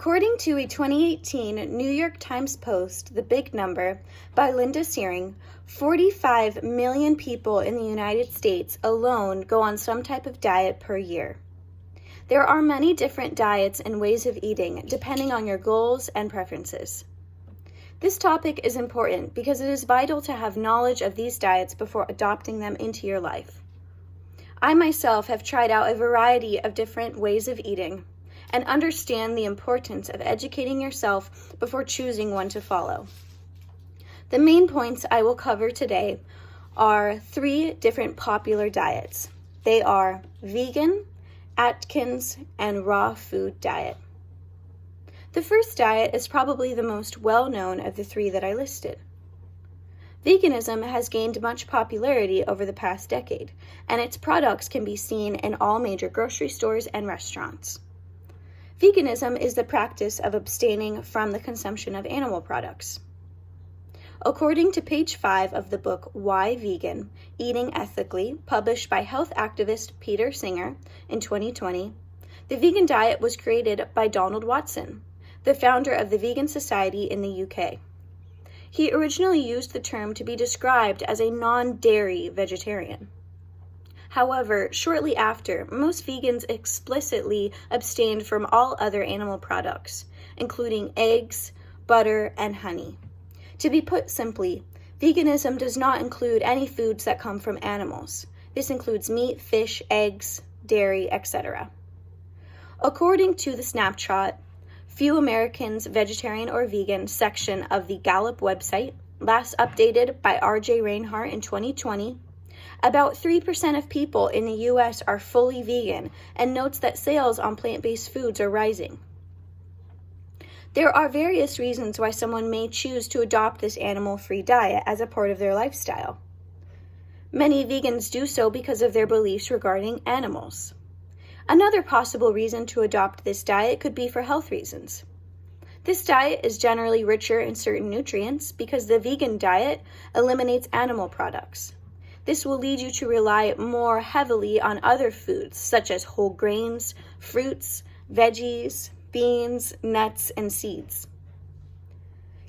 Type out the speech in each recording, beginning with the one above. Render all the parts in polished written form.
According to a 2018 New York Times post, The Big Number, by Linda Searing, 45 million people in the United States alone go on some type of diet per year. There are many different diets and ways of eating depending on your goals and preferences. This topic is important because it is vital to have knowledge of these diets before adopting them into your life. I myself have tried out a variety of different ways of eating and understand the importance of educating yourself before choosing one to follow. The main points I will cover today are 3 different popular diets. They are vegan, Atkins, and raw food diet. The first diet is probably the most well-known of the 3 that I listed. Veganism has gained much popularity over the past decade, and its products can be seen in all major grocery stores and restaurants. Veganism is the practice of abstaining from the consumption of animal products. According to page 5 of the book Why Vegan? Eating Ethically, published by health activist Peter Singer in 2020, the vegan diet was created by Donald Watson, the founder of the Vegan Society in the UK. He originally used the term to be described as a non-dairy vegetarian. However, shortly after, most vegans explicitly abstained from all other animal products, including eggs, butter, and honey. To be put simply, veganism does not include any foods that come from animals. This includes meat, fish, eggs, dairy, etc. According to the Snapshot, Few Americans Vegetarian or Vegan section of the Gallup website, last updated by R.J. Reinhardt in 2020, about 3% of people in the U.S. are fully vegan, and notes that sales on plant-based foods are rising. There are various reasons why someone may choose to adopt this animal-free diet as a part of their lifestyle. Many vegans do so because of their beliefs regarding animals. Another possible reason to adopt this diet could be for health reasons. This diet is generally richer in certain nutrients because the vegan diet eliminates animal products. This will lead you to rely more heavily on other foods such as whole grains, fruits, veggies, beans, nuts, and seeds.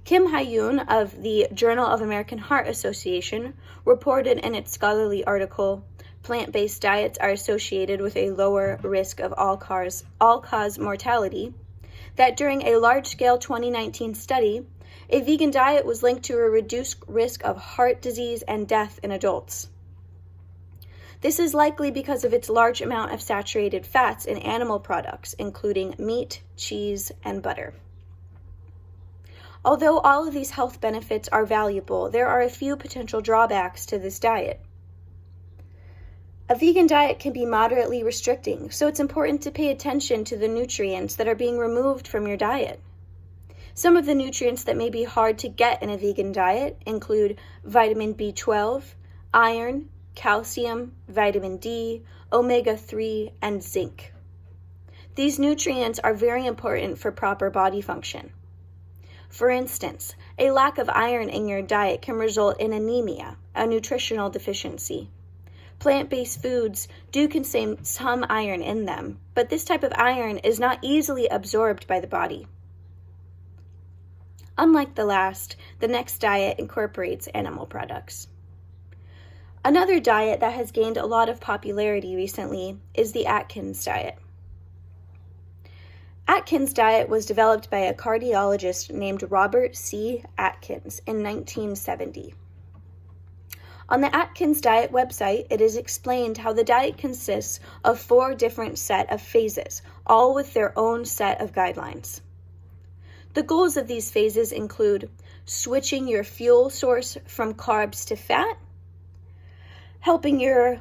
Kim Ha-yoon of the Journal of American Heart Association reported in its scholarly article, "Plant-based diets are associated with a lower risk of all-cause mortality," that during a large-scale 2019 study, a vegan diet was linked to a reduced risk of heart disease and death in adults. This is likely because of its large amount of saturated fats in animal products, including meat, cheese, and butter. Although all of these health benefits are valuable, there are a few potential drawbacks to this diet. A vegan diet can be moderately restricting, so it's important to pay attention to the nutrients that are being removed from your diet. Some of the nutrients that may be hard to get in a vegan diet include vitamin B12, iron, calcium, vitamin D, omega-3, and zinc. These nutrients are very important for proper body function. For instance, a lack of iron in your diet can result in anemia, a nutritional deficiency. Plant-based foods do contain some iron in them, but this type of iron is not easily absorbed by the body. Unlike the next diet incorporates animal products. Another diet that has gained a lot of popularity recently is the Atkins diet. Atkins diet was developed by a cardiologist named Robert C. Atkins in 1970. On the Atkins diet website, it is explained how the diet consists of 4 different set of phases, all with their own set of guidelines. The goals of these phases include switching your fuel source from carbs to fat, helping you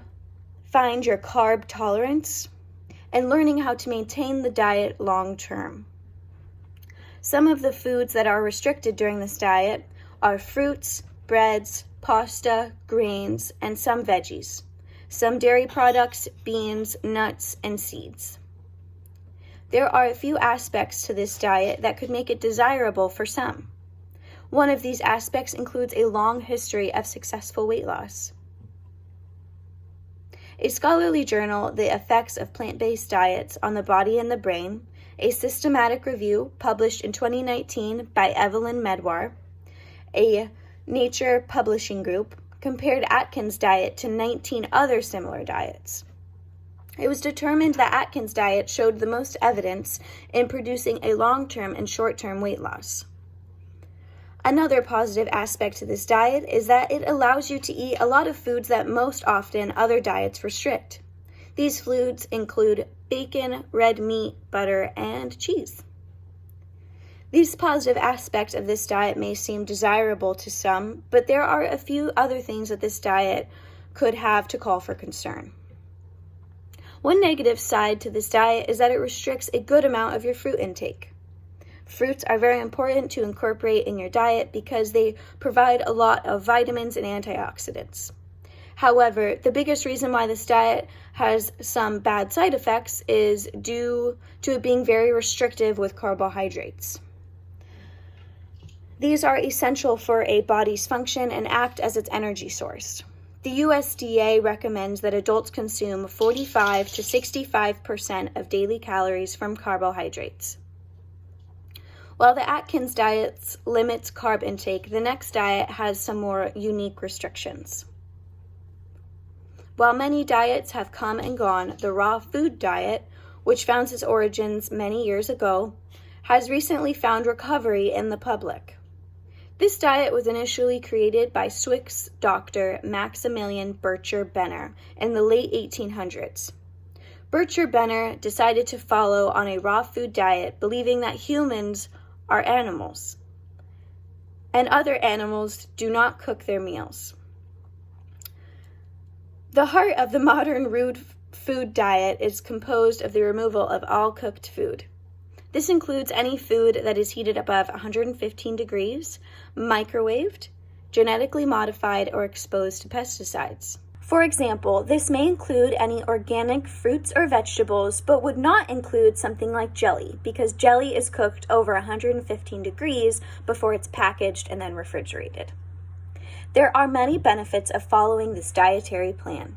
find your carb tolerance, and learning how to maintain the diet long term. Some of the foods that are restricted during this diet are fruits, breads, pasta, grains, and some veggies, some dairy products, beans, nuts, and seeds. There are a few aspects to this diet that could make it desirable for some. One of these aspects includes a long history of successful weight loss. A scholarly journal, The Effects of Plant-Based Diets on the Body and the Brain, a systematic review published in 2019 by Evelyn Medwar, a Nature publishing group, compared Atkins' diet to 19 other similar diets. It was determined that Atkins' diet showed the most evidence in producing a long-term and short-term weight loss. Another positive aspect to this diet is that it allows you to eat a lot of foods that most often other diets restrict. These foods include bacon, red meat, butter, and cheese. These positive aspects of this diet may seem desirable to some, but there are a few other things that this diet could have to call for concern. One negative side to this diet is that it restricts a good amount of your fruit intake. Fruits are very important to incorporate in your diet because they provide a lot of vitamins and antioxidants. However, the biggest reason why this diet has some bad side effects is due to it being very restrictive with carbohydrates. These are essential for a body's function and act as its energy source. The USDA recommends that adults consume 45 to 65% of daily calories from carbohydrates. While the Atkins diet limits carb intake, the next diet has some more unique restrictions. While many diets have come and gone, the raw food diet, which found its origins many years ago, has recently found recovery in the public. This diet was initially created by Swiss doctor Maximilian Bircher-Benner in the late 1800s. Bircher-Benner decided to follow on a raw food diet, believing that humans are animals, and other animals do not cook their meals. The heart of the modern rude food diet is composed of the removal of all cooked food. This includes any food that is heated above 115 degrees, microwaved, genetically modified, or exposed to pesticides. For example, this may include any organic fruits or vegetables, but would not include something like jelly, because jelly is cooked over 115 degrees before it's packaged and then refrigerated. There are many benefits of following this dietary plan.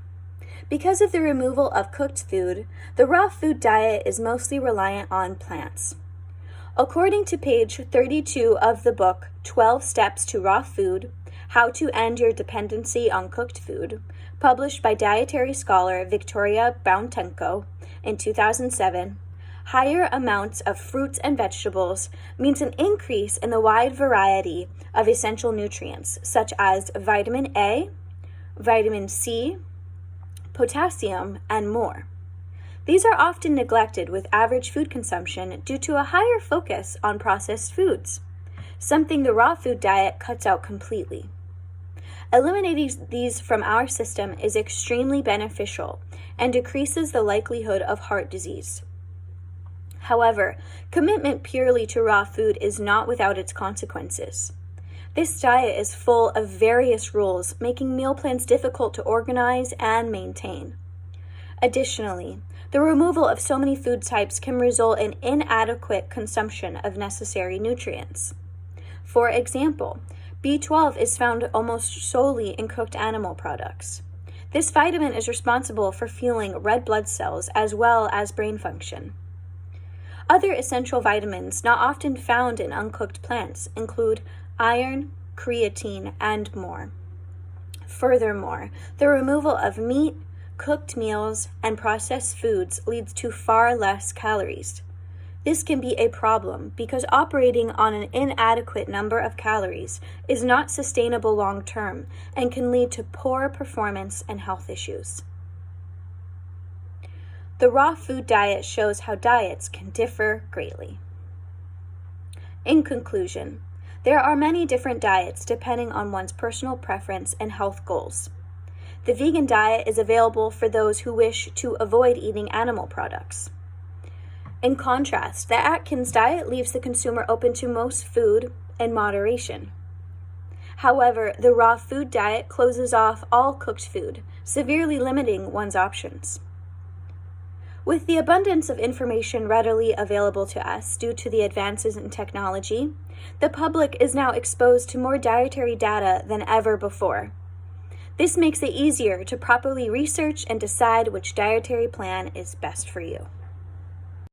Because of the removal of cooked food, the raw food diet is mostly reliant on plants. According to page 32 of the book, 12 Steps to Raw Food, How to End Your Dependency on Cooked Food, published by dietary scholar Victoria Bountenko in 2007, higher amounts of fruits and vegetables means an increase in the wide variety of essential nutrients, such as vitamin A, vitamin C, potassium, and more. These are often neglected with average food consumption due to a higher focus on processed foods, something the raw food diet cuts out completely. Eliminating these from our system is extremely beneficial and decreases the likelihood of heart disease. However, commitment purely to raw food is not without its consequences. This diet is full of various rules, making meal plans difficult to organize and maintain. Additionally, the removal of so many food types can result in inadequate consumption of necessary nutrients. For example, B12 is found almost solely in cooked animal products. This vitamin is responsible for fueling red blood cells as well as brain function. Other essential vitamins not often found in uncooked plants include iron, creatine, and more. Furthermore, the removal of meat, cooked meals, and processed foods leads to far less calories. This can be a problem because operating on an inadequate number of calories is not sustainable long term and can lead to poor performance and health issues. The raw food diet shows how diets can differ greatly. In conclusion, there are many different diets depending on one's personal preference and health goals. The vegan diet is available for those who wish to avoid eating animal products. In contrast, the Atkins diet leaves the consumer open to most food in moderation. However, the raw food diet closes off all cooked food, severely limiting one's options. With the abundance of information readily available to us due to the advances in technology, the public is now exposed to more dietary data than ever before. This makes it easier to properly research and decide which dietary plan is best for you.